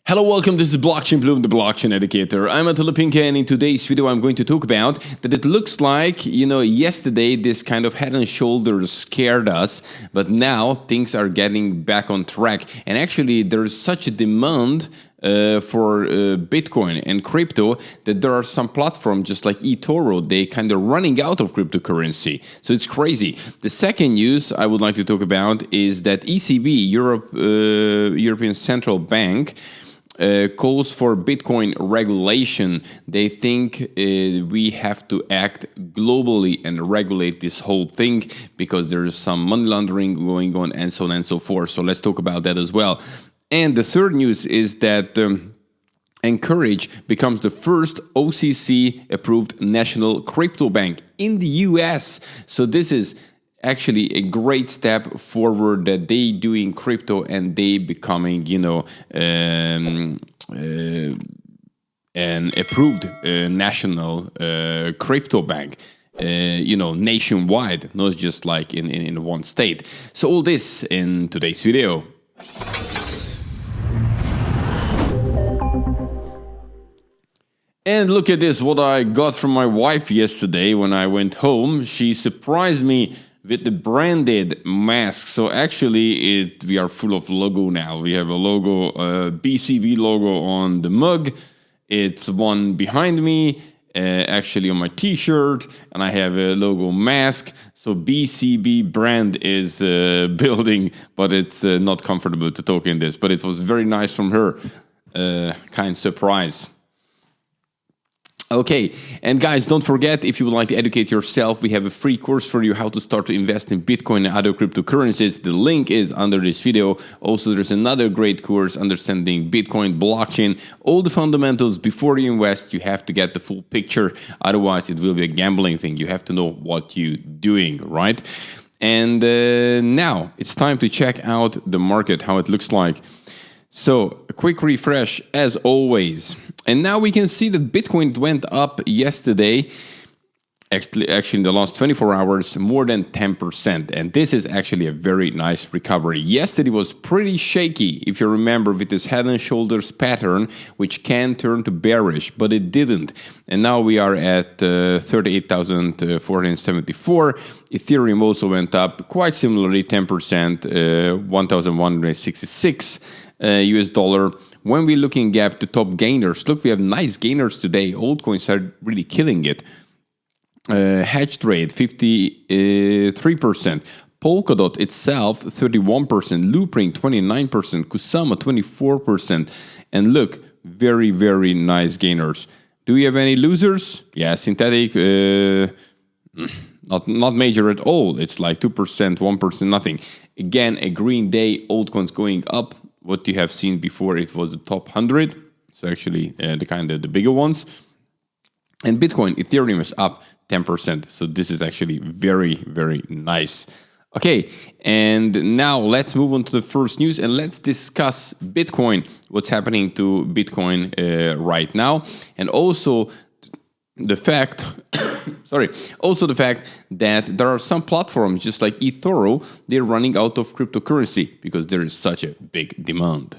Hello, welcome. This is Blockchain Bloom, the blockchain educator. I'm Attila Pinke, and in today's video, I'm going to talk about that it looks like, yesterday this kind of head and shoulders scared us, but now things are getting back on track. And actually, there's such a demand for Bitcoin and crypto that there are some platforms just like eToro, they kind of running out of cryptocurrency. So it's crazy. The second news I would like to talk about is that ECB, European Central Bank, calls for Bitcoin regulation. They think we have to act globally and regulate this whole thing because there is some money laundering going on and so on and so forth. So let's talk about that as well. And the third news is that Anchorage becomes the first OCC-approved national crypto bank in the US. So this is actually a great step forward that they doing crypto and they becoming, an approved national crypto bank, nationwide, not just like in one state. So all this in today's video. And look at this, what I got from my wife yesterday when I went home. She surprised me with the branded mask. So actually, we are full of logo now. We have a logo, BCB logo on the mug. It's one behind me, actually on my t-shirt, and I have a logo mask. So BCB brand is building, but it's not comfortable to talk in this. But it was very nice from her, kind surprise. Okay, and guys, don't forget, if you would like to educate yourself, we have a free course for you, how to start to invest in Bitcoin and other cryptocurrencies. The link is under this video. Also, there's another great course, Understanding Bitcoin, Blockchain, all the fundamentals. Before you invest, you have to get the full picture. Otherwise, it will be a gambling thing. You have to know what you're doing, right? And now it's time to check out the market, how it looks like. So a quick refresh as always. And now we can see that Bitcoin went up yesterday, actually in the last 24 hours, more than 10%. And this is actually a very nice recovery. Yesterday was pretty shaky, if you remember, with this head and shoulders pattern, which can turn to bearish, but it didn't. And now we are at 38,474. Ethereum also went up quite similarly, 10%, 1,166. US dollar. When we're looking at the top gainers, look, we have nice gainers today. Altcoins are really killing it. Hedge trade, 53%. Polkadot itself, 31%. Loopring, 29%. Kusama, 24%. And look, very, very nice gainers. Do we have any losers? Yeah, synthetic, not major at all. It's like 2%, 1%, nothing. Again, a green day, altcoins going up. What you have seen before, it was the top 100. So actually the bigger ones. And Bitcoin, Ethereum is up 10%. So this is actually very, very nice. Okay, and now let's move on to the first news and let's discuss Bitcoin, what's happening to Bitcoin right now. And also the fact, that there are some platforms just like eToro, they're running out of cryptocurrency because there is such a big demand.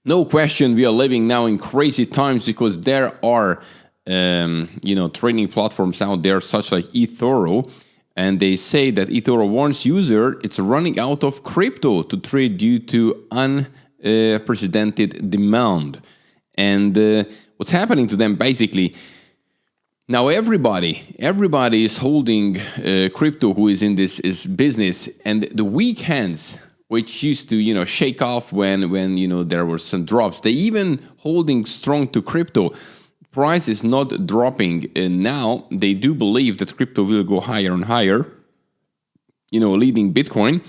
No question, we are living now in crazy times because there are, trading platforms out there such like eToro, and they say that eToro warns user it's running out of crypto to trade due to unprecedented demand. And what's happening to them basically, now everybody is holding crypto who is in this business, and the weak hands, which used to shake off when there were some drops, they even holding strong to crypto. Price is not dropping, and now they do believe that crypto will go higher and higher, leading Bitcoin.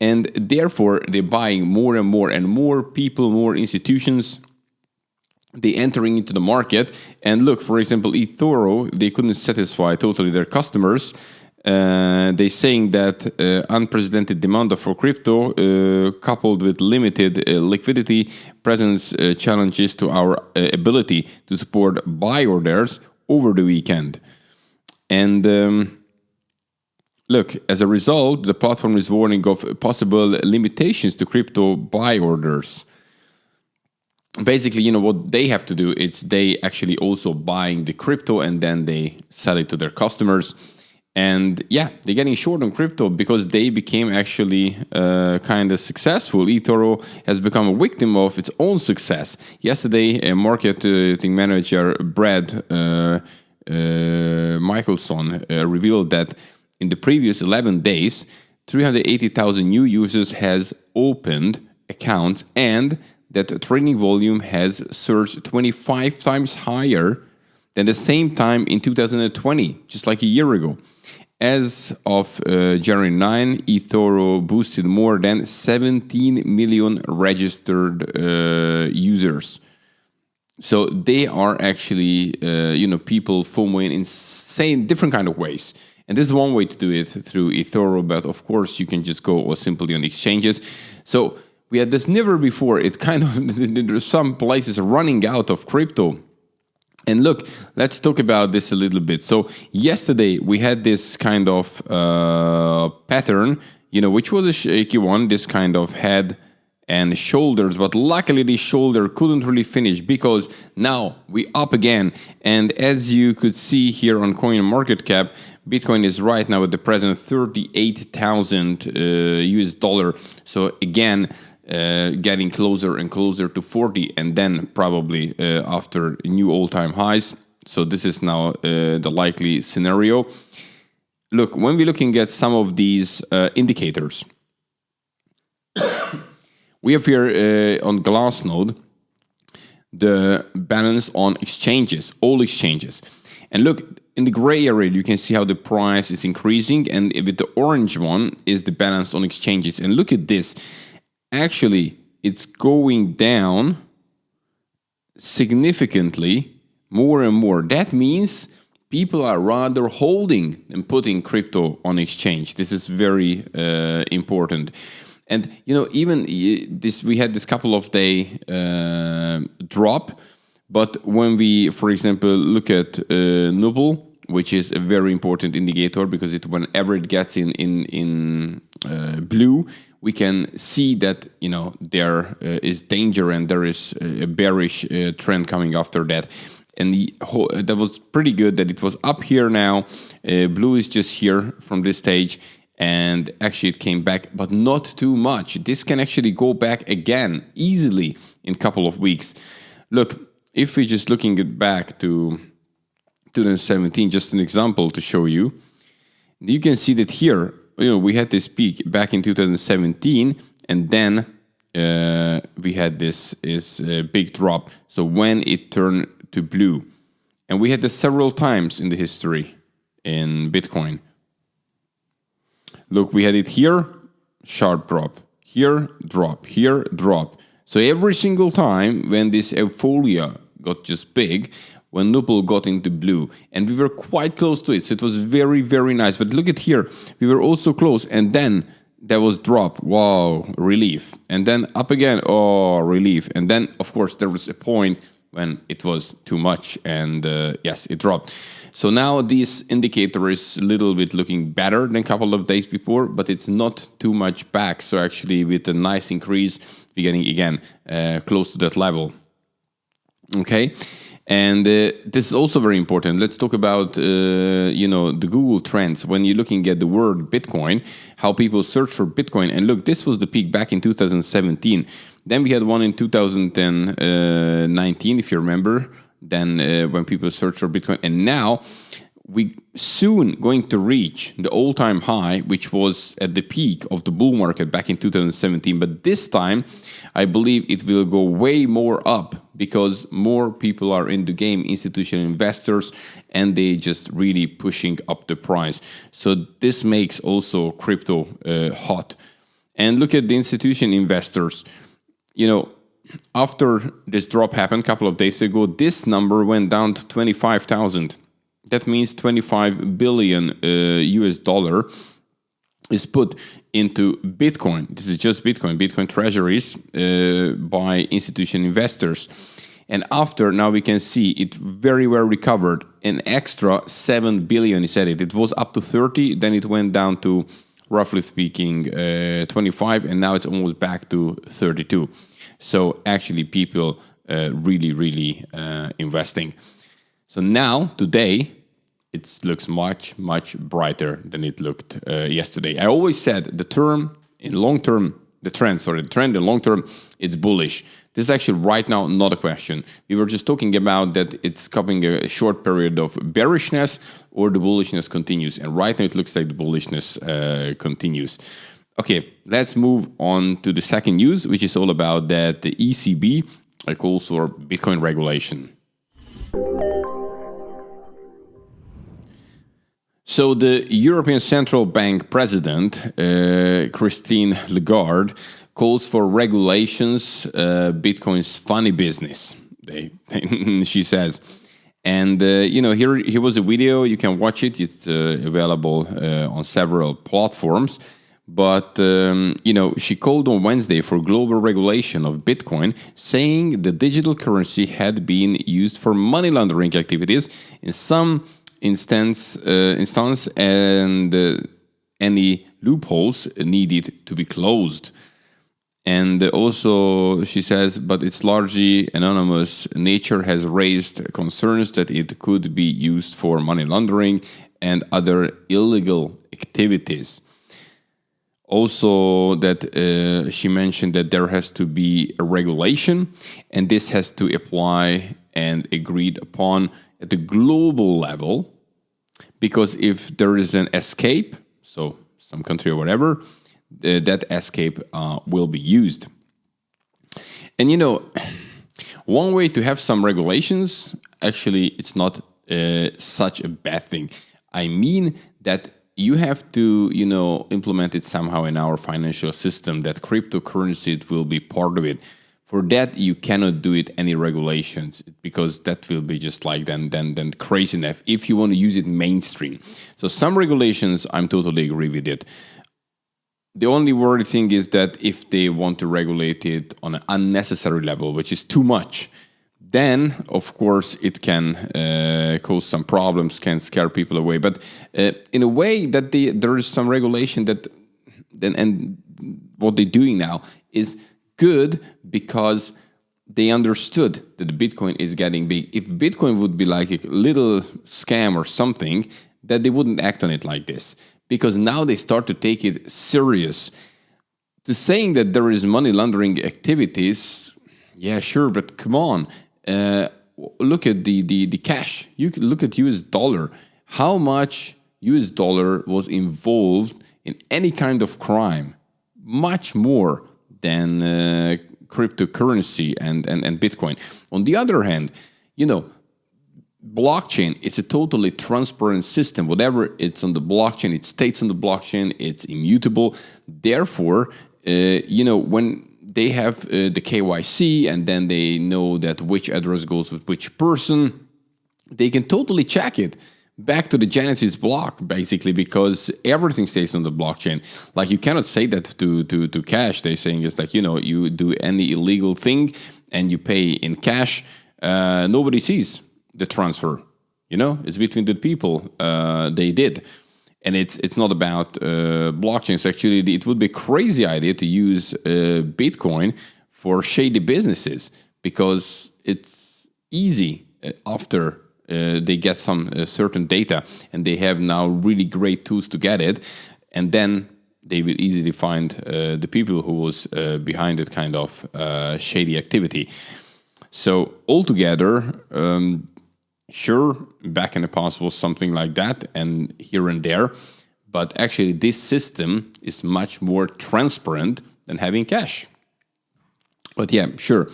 And therefore, they're buying more and more people, more institutions. They entering into the market. And look, for example, eToro, they couldn't satisfy totally their customers. They saying that unprecedented demand for crypto, coupled with limited liquidity, presents challenges to our ability to support buy orders over the weekend. And look, as a result, the platform is warning of possible limitations to crypto buy orders. Basically, what they have to do, it's they actually also buying the crypto and then they sell it to their customers. And yeah, they're getting short on crypto because they became actually kind of successful. eToro has become a victim of its own success. Yesterday, a marketing manager, Brad Michelson, revealed that in the previous 11 days, 380,000 new users has opened accounts and that trading volume has surged 25 times higher than the same time in 2020, just like a year ago. As of January 9, eToro boosted more than 17 million registered users. So they are actually, people FOMOing in insane, different kind of ways. And this is one way to do it through eToro, but of course you can just go simply on exchanges. So we had this never before. It kind of, some places are running out of crypto. And look, let's talk about this a little bit. So yesterday we had this kind of pattern, which was a shaky one, this kind of head and shoulders. But luckily the shoulder couldn't really finish because now we up again. And as you could see here on CoinMarketCap, Bitcoin is right now at the present 38,000 US dollar. So again, getting closer and closer to 40 and then probably after new all-time highs. So this is now the likely scenario. Look, when we're looking at some of these indicators, we have here on Glassnode the balance on exchanges, all exchanges. And look, in the gray area, you can see how the price is increasing, and with the orange one is the balance on exchanges. And look at this. Actually, it's going down significantly more and more. That means people are rather holding and putting crypto on exchange. This is very important. And, even this, we had this couple of day drop. But when we, for example, look at Nubble, which is a very important indicator because whenever it gets in blue, we can see that there is danger and there is a bearish trend coming after that. And that was pretty good that it was up here now. Blue is just here from this stage. And actually it came back, but not too much. This can actually go back again easily in a couple of weeks. Look, if we're just looking back to 2017, just an example to show you, you can see that here, we had this peak back in 2017, and then we had this big drop. So when it turned to blue, and we had this several times in the history in Bitcoin. Look, we had it here, sharp drop, here, drop, here, drop. So every single time when this euphoria got just big, when Nubble got into blue, and we were quite close to it, so it was very, very nice. But look at here, we were also close, and then there was drop, wow, relief. And then up again, oh, relief. And then, of course, there was a point when it was too much, and yes, it dropped. So now this indicator is a little bit looking better than a couple of days before, but it's not too much back. So actually with a nice increase, we're getting again close to that level. Okay. And this is also very important. Let's talk about, the Google trends. When you're looking at the word Bitcoin, how people search for Bitcoin. And look, this was the peak back in 2017. Then we had one in 2019, if you remember. Then when people search for Bitcoin. And now we soon going to reach the all-time high, which was at the peak of the bull market back in 2017. But this time, I believe it will go way more up because more people are in the game, institutional investors, and they just really pushing up the price. So this makes also crypto hot. And look at the institutional investors. After this drop happened a couple of days ago, this number went down to 25,000. That means 25 billion US dollar is put into Bitcoin. This is just Bitcoin treasuries by institutional investors. And after, now we can see it very well recovered, an extra 7 billion, he said it. It was up to 30, then it went down to, roughly speaking, 25, and now it's almost back to 32. So actually people really investing. So now, today, it looks much brighter than it looked yesterday. I always said the trend in long term, it's bullish. This is actually right now not a question. We were just talking about that it's covering a short period of bearishness or the bullishness continues. And right now it looks like the bullishness continues. Okay, let's move on to the second news, which is all about that the ECB calls for Bitcoin regulation. So the European Central Bank President, Christine Lagarde, calls for regulations, Bitcoin's funny business, she says. And, here was a video. You can watch it. It's available on several platforms. But, she called on Wednesday for global regulation of Bitcoin, saying the digital currency had been used for money laundering activities in some instance and any loopholes needed to be closed. And also, she says, but its largely anonymous nature has raised concerns that it could be used for money laundering and other illegal activities. Also, that she mentioned that there has to be a regulation, and this has to apply and agreed upon at the global level, because if there is an escape, so some country or whatever, that escape will be used. And one way to have some regulations, actually, it's not such a bad thing. I mean that you have to, implement it somehow in our financial system, that cryptocurrency will be part of it. For that, you cannot do it any regulations, because that will be just like then crazy enough if you want to use it mainstream. So some regulations, I'm totally agree with it. The only worry thing is that if they want to regulate it on an unnecessary level, which is too much, then, of course, it can cause some problems, can scare people away. But in a way that there is some regulation that, and what they're doing now is good, because they understood that the Bitcoin is getting big. If Bitcoin would be like a little scam or something, that they wouldn't act on it like this. Because now they start to take it serious. To saying that there is money laundering activities, yeah, sure, but come on. Look at the cash. You can look at US dollar. How much US dollar was involved in any kind of crime? Much more than cryptocurrency and Bitcoin. On the other hand, blockchain, it's a totally transparent system. Whatever it's on the blockchain, it stays on the blockchain, it's immutable. Therefore, when they have the KYC and then they know that which address goes with which person, they can totally check it back to the Genesis block, basically, because everything stays on the blockchain. Like, you cannot say that to cash. They're saying it's like, you do any illegal thing and you pay in cash, nobody sees the transfer. It's between the people they did. And it's not about blockchains. Actually, it would be a crazy idea to use Bitcoin for shady businesses, because it's easy after they get some certain data, and they have now really great tools to get it, and then they will easily find the people who was behind that kind of shady activity. So altogether, sure, back in the past was something like that, and here and there, but actually this system is much more transparent than having cash. But yeah, sure.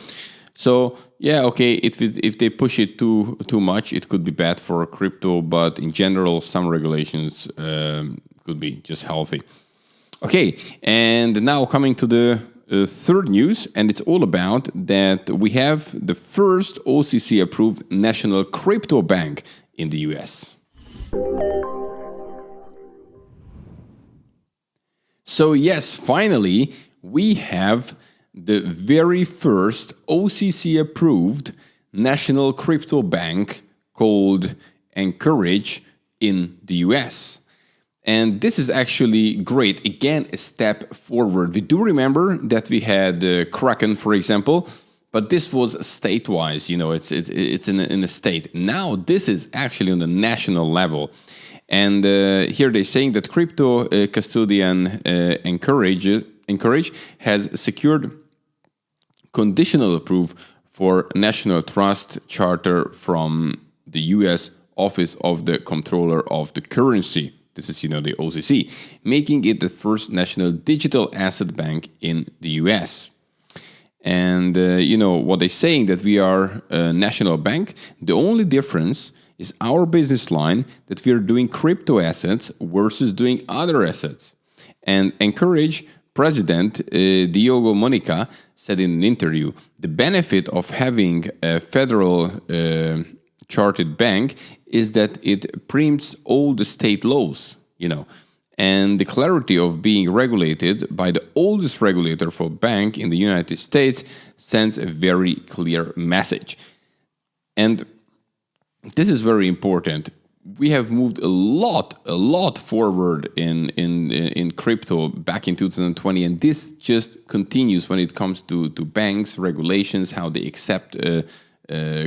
So yeah, okay, if they push it too much, it could be bad for crypto, but in general, some regulations could be just healthy. Okay, and now coming to the third news, and it's all about that we have the first OCC-approved national crypto bank in the US. So yes, finally, we have the very first OCC-approved national crypto bank called Anchorage in the US. And this is actually great. Again, a step forward. We do remember that we had Kraken, for example, but this was state-wise. It's in a state. Now this is actually on the national level. And here they're saying that crypto custodian Anchorage has secured conditional approval for National Trust Charter from the U.S. Office of the Comptroller of the Currency. This is, the OCC, making it the first national digital asset bank in the U.S. And, what they're saying that we are a national bank, the only difference is our business line that we are doing crypto assets versus doing other assets. And Anchorage President Diogo Monica said in an interview, the benefit of having a federal chartered bank is that it preempts all the state laws, and the clarity of being regulated by the oldest regulator for bank in the United States sends a very clear message. And this is very important. We have moved a lot forward in crypto back in 2020, and this just continues when it comes to banks, regulations, how they accept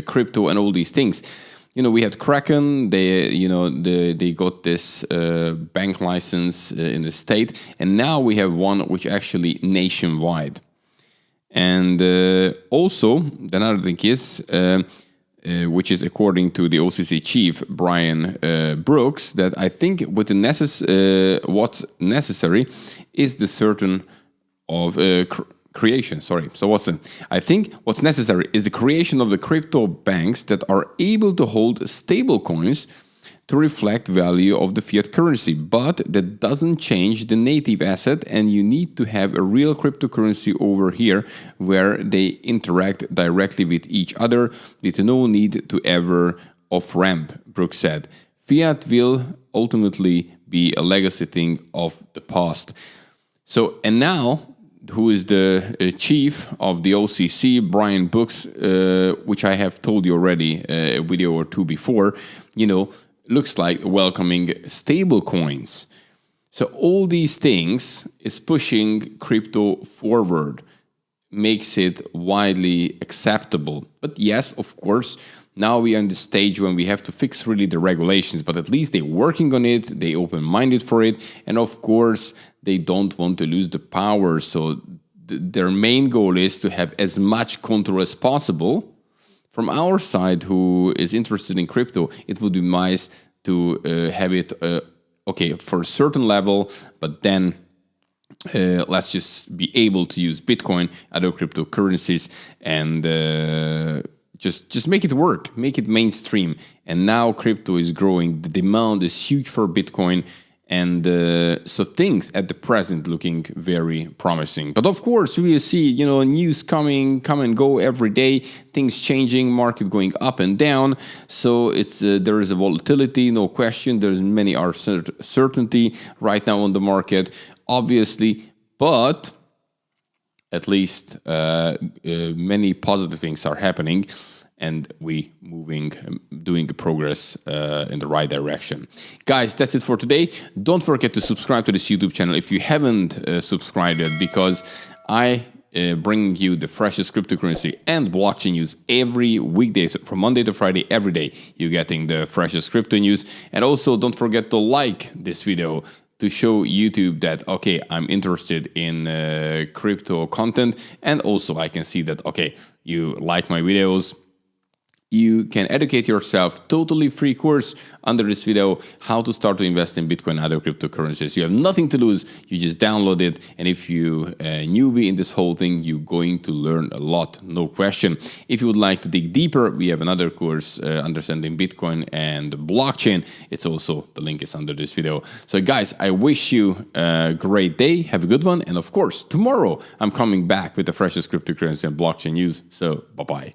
crypto and all these things. We had Kraken. They got this bank license in the state, and now we have one which actually nationwide. And also, another thing is, which is according to the OCC chief Brian Brooks, that I think what's necessary is the certain of creation. So I think what's necessary is the creation of the crypto banks that are able to hold stable coins to reflect value of the fiat currency, but that doesn't change the native asset, and you need to have a real cryptocurrency over here where they interact directly with each other with no need to ever off-ramp, Brooks said. Fiat will ultimately be a legacy thing of the past. So, and now, who is the chief of the OCC, Brian Brooks, which I have told you already a video or two before, looks like welcoming stable coins. So all these things is pushing crypto forward, makes it widely acceptable. But yes, of course, now we are in the stage when we have to fix really the regulations, but at least they're working on it, they open-minded for it, and of course, they don't want to lose the power. So their main goal is to have as much control as possible. From our side, who is interested in crypto, it would be nice to have it, for a certain level, but then let's just be able to use Bitcoin, other cryptocurrencies, and just make it work, make it mainstream. And now crypto is growing, the demand is huge for Bitcoin, and so things at the present looking very promising. But of course, we will see, news come and go every day, things changing, market going up and down. So there is a volatility, no question. There's many uncertainty right now on the market, obviously, but at least many positive things are happening, and we doing progress in the right direction. Guys, that's it for today. Don't forget to subscribe to this YouTube channel if you haven't subscribed yet, because I bring you the freshest cryptocurrency and blockchain news every weekday. So from Monday to Friday, every day, you're getting the freshest crypto news. And also, don't forget to like this video to show YouTube that, okay, I'm interested in crypto content. And also, I can see that, okay, you like my videos. You can educate yourself, totally free course under this video, how to start to invest in Bitcoin and other cryptocurrencies. You have nothing to lose, you just download it, and if you a newbie in this whole thing, you're going to learn a lot, no question. If you would like to dig deeper, we have another course, Understanding Bitcoin and Blockchain. It's also, the link is under this video. So guys, I wish you a great day, have a good one, and of course, tomorrow I'm coming back with the freshest cryptocurrency and blockchain news, so bye-bye.